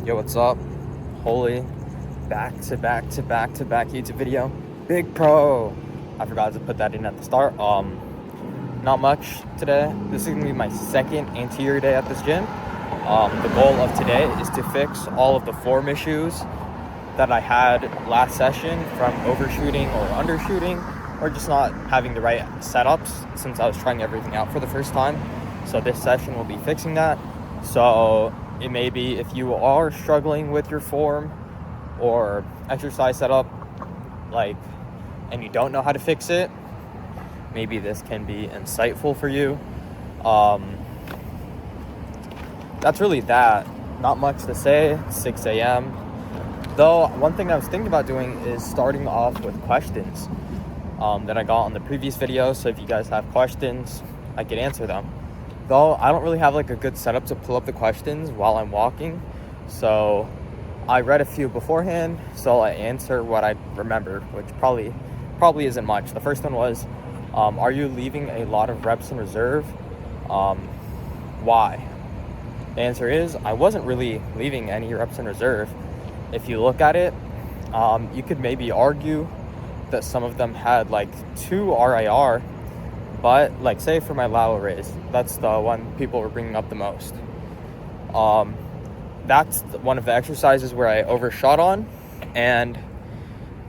Yo, what's up? Holy back to back YouTube video. Big pro. I forgot to put that in at the start. Not much today. This is gonna be my second anterior day at this gym. The goal of today is to fix all of the form issues that I had last session from overshooting or undershooting, or just not having the right setups since I was trying everything out for the first time. So this session will be fixing that. So it may be, if you are struggling with your form or exercise setup, and you don't know how to fix it, maybe this can be insightful for you. That's really that. Not much to say. 6 a.m. Though, one thing I was thinking about doing is starting off with questions that I got on the previous video. So if you guys have questions, I could answer them. Though I don't really have a good setup to pull up the questions while I'm walking, so I read a few beforehand, so I answer what I remember, which probably isn't much. The first one was, are you leaving a lot of reps in reserve? Why? The answer is, I wasn't really leaving any reps in reserve. If you look at it, you could maybe argue that some of them had 2 RIR, but say for my lateral raise, that's the one people were bringing up the most. That's one of the exercises where I overshot on. And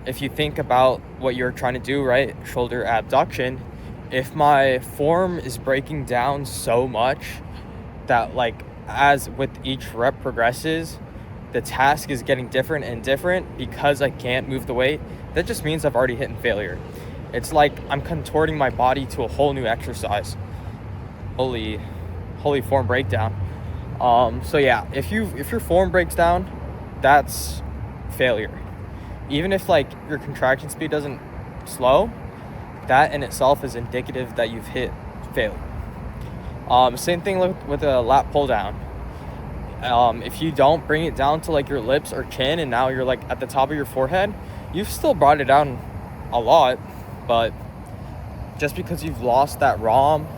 if you think about what you're trying to do, right, shoulder abduction, if my form is breaking down so much that as with each rep progresses, the task is getting different and different because I can't move the weight, that just means I've already hit failure. It's like I'm contorting my body to a whole new exercise. Holy form breakdown. So yeah, if your form breaks down, that's failure. Even if your contraction speed doesn't slow, that in itself is indicative that you've hit failure. Same thing with a lat pull down. If you don't bring it down to your lips or chin, and now you're at the top of your forehead, you've still brought it down a lot. But just because you've lost that ROM,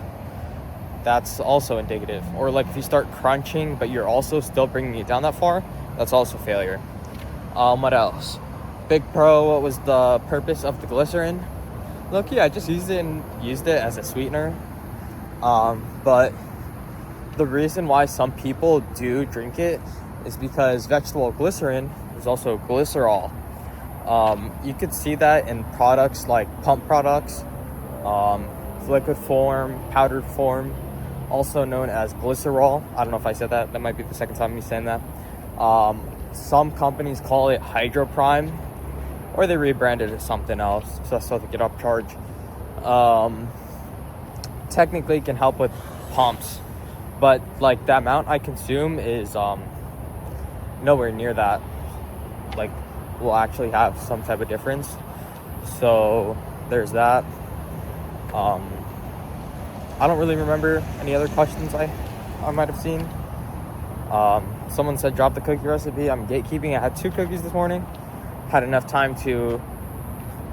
that's also indicative. Or if you start crunching, but you're also still bringing it down that far, that's also failure. What else? Big pro, what was the purpose of the glycerin? Look, yeah, I just used it as a sweetener. But the reason why some people do drink it is because vegetable glycerin is also glycerol. You could see that in products like pump products, liquid form, powdered form, also known as glycerol. I don't know if I said that. That might be the second time me saying that. Some companies call it Hydroprime, or they rebranded it as something else just so they get upcharge. Technically, it can help with pumps, but the amount I consume is nowhere near that. Will actually have some type of difference. So there's that. I don't really remember any other questions I might have seen. Someone said drop the cookie recipe. I'm gatekeeping. I had 2 cookies this morning. Had enough time to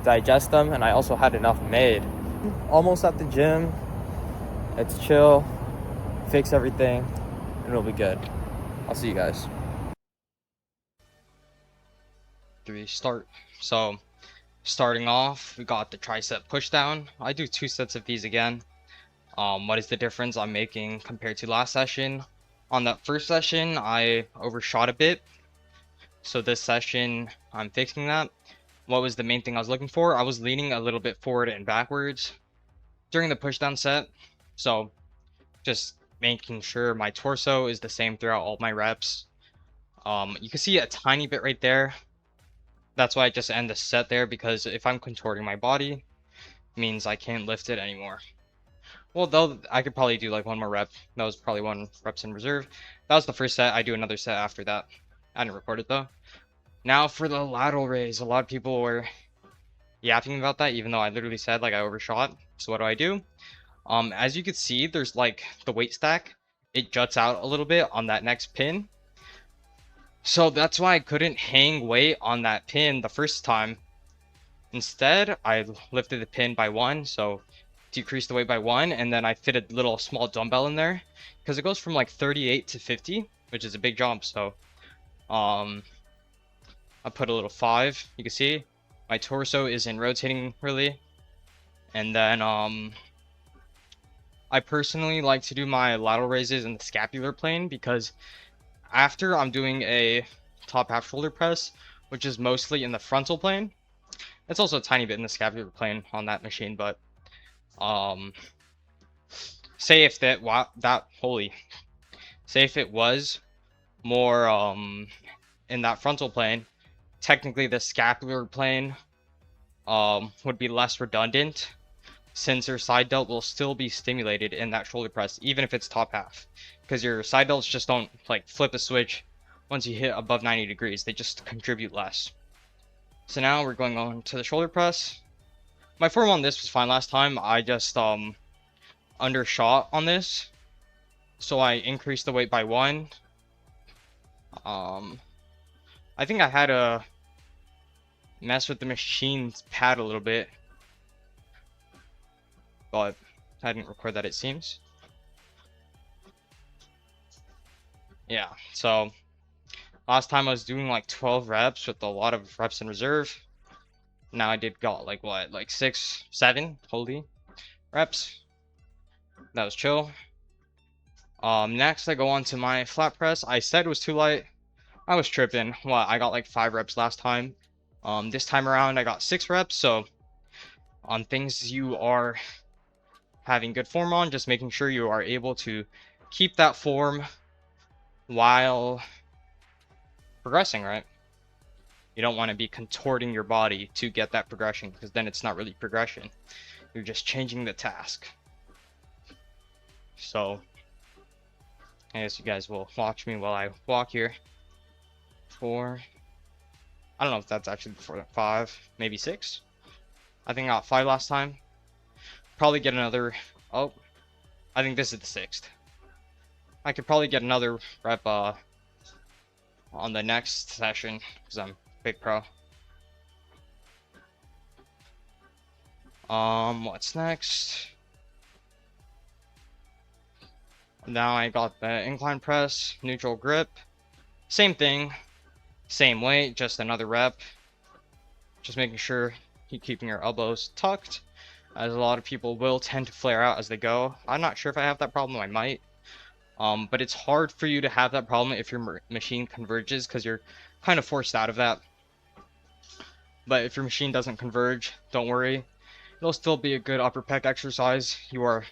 digest them, and I also had enough made. Almost at the gym. It's chill. Fix everything, and it'll be good. I'll see you guys. 3 start. So starting off, we got the tricep pushdown. I do 2 sets of these again. What is the difference I'm making compared to last session? On that first session, I overshot a bit, so this session I'm fixing that. What was the main thing I was looking for? I was leaning a little bit forward and backwards during the pushdown set, so just making sure my torso is the same throughout all my reps. You can see a tiny bit right there. That's why I just end the set there, because if I'm contorting my body, it means I can't lift it anymore. Well, though, I could probably do 1 more rep. That was probably 1 reps in reserve. That was the first set. I do another set after that. I didn't record it though. Now for the lateral raise. A lot of people were yapping about that, even though I literally said I overshot. So what do? As you can see, there's the weight stack. It juts out a little bit on that next pin. So that's why I couldn't hang weight on that pin the first time. Instead, I lifted the pin by 1, so decreased the weight by 1, and then I fit a little small dumbbell in there, because it goes from 38 to 50, which is a big jump. So I put a little 5. You can see my torso isn't rotating really. And then I personally like to do my lateral raises in the scapular plane, because after I'm doing a top half shoulder press, which is mostly in the frontal plane, it's also a tiny bit in the scapular plane on that machine, but say if that say if it was more in that frontal plane, technically the scapular plane would be less redundant, since your side delt will still be stimulated in that shoulder press, even if it's top half, because your side delts just don't like flip a switch once you hit above 90 degrees. They just contribute less. So now we're going on to the shoulder press. My form on this was fine last time. I just undershot on this, so I increased the weight by 1. I think I had to mess with the machine's pad a little bit, but I didn't record that, it seems. Yeah, so last time I was doing like 12 reps with a lot of reps in reserve. Now I got like what, like 6, 7 holy reps. That was chill. Next I go on to my flat press. I said it was too light. I was tripping. What, I got like 5 reps last time. This time around I got 6 reps. So on things you are having good form on, just making sure you are able to keep that form while progressing, right? You don't want to be contorting your body to get that progression, because then it's not really progression. You're just changing the task. So I guess you guys will watch me while I walk here. 4. I don't know if that's actually before 5, maybe 6. I think I got 5 last time. Probably get another. Oh, I think this is the 6th. I could probably get another rep on the next session, because I'm big pro. What's next? Now I got the incline press, neutral grip. Same thing, same weight, just another rep. Just making sure you're keeping your elbows tucked, as a lot of people will tend to flare out as they go. I'm not sure if I have that problem, I might. But it's hard for you to have that problem if your machine converges, because you're kind of forced out of that. But if your machine doesn't converge, don't worry. It'll still be a good upper pec exercise. You are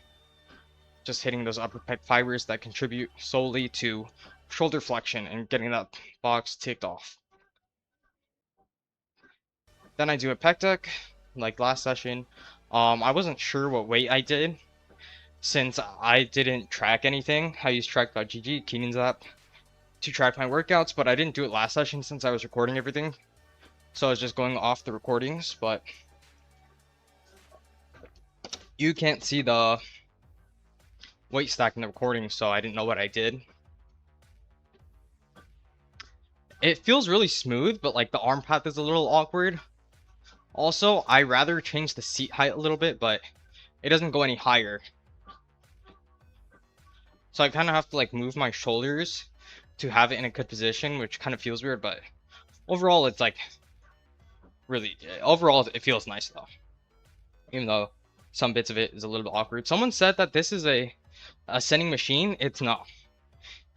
just hitting those upper pec fibers that contribute solely to shoulder flexion and getting that box ticked off. Then I do a pec deck, like last session. I wasn't sure what weight I did, since I didn't track anything. I used track.gg, Keenan's app, to track my workouts, but I didn't do it last session since I was recording everything. So I was just going off the recordings, but you can't see the weight stack in the recording, so I didn't know what I did. It feels really smooth, but like the arm path is a little awkward. Also, I rather change the seat height a little bit, but it doesn't go any higher. So I kind of have to like move my shoulders to have it in a good position, which kind of feels weird, but overall it's like really, overall it feels nice though. Even though some bits of it is a little bit awkward. Someone said that this is a ascending machine. It's not.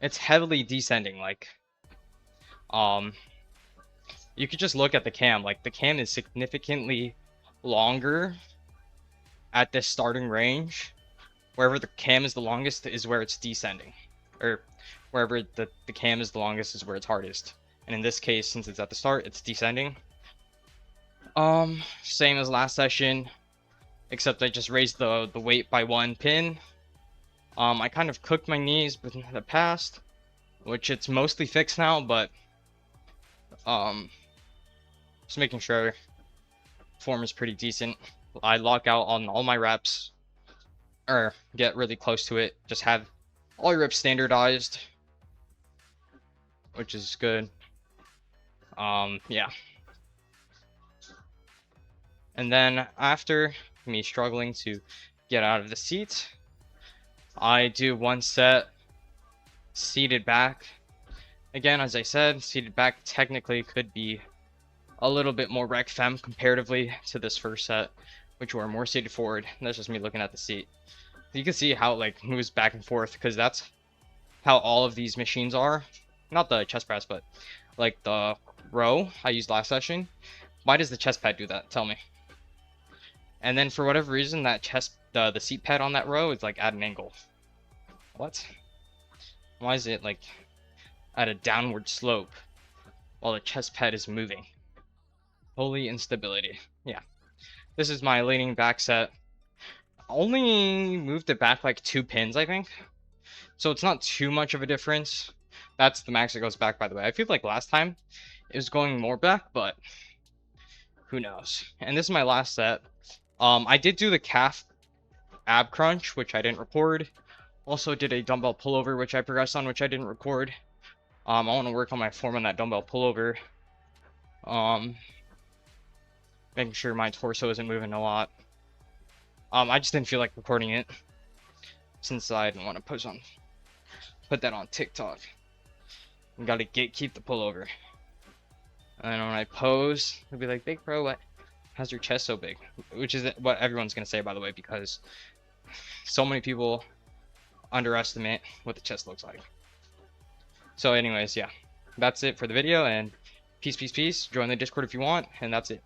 It's heavily descending. Like, you could just look at the cam. Like, the cam is significantly longer at this starting range. Wherever the cam is the longest is where it's descending, or wherever the cam is the longest is where it's hardest. And in this case, since it's at the start, it's descending. Same as last session, except I just raised the weight by 1 pin. I kind of cooked my knees in the past, which it's mostly fixed now, but just making sure form is pretty decent. I lock out on all my reps, or get really close to it. Just have all your reps standardized, which is good. Yeah. And then after me struggling to get out of the seat, I do 1 set seated back Again, as I said, seated back technically could be a little bit more rec fem comparatively to this first set, which were more seated forward. That's just me looking at the seat. You can see how it like moves back and forth, because that's how all of these machines are. Not the chest press, but like the row I used last session. Why does the chest pad do that? Tell me. And then for whatever reason, that the seat pad on that row is like at an angle. What? Why is it like at a downward slope while the chest pad is moving? Holy instability. Yeah. This is my leaning back set. Only moved it back like 2 pins, I think. So it's not too much of a difference. That's the max it goes back, by the way. I feel like last time it was going more back, but who knows. And this is my last set. I did do the calf ab crunch, which I didn't record. Also did a dumbbell pullover, which I progressed on, which I didn't record. I want to work on my form on that dumbbell pullover. Making sure my torso isn't moving a lot. I just didn't feel like recording it, since I didn't want to put that on TikTok. You gotta keep the pullover. And when I pose, they'll be like, "Big bro, what? How's your chest so big?" Which is what everyone's gonna say, by the way, because so many people underestimate what the chest looks like. So anyways, yeah, that's it for the video, and peace, peace, peace. Join the Discord if you want, and that's it.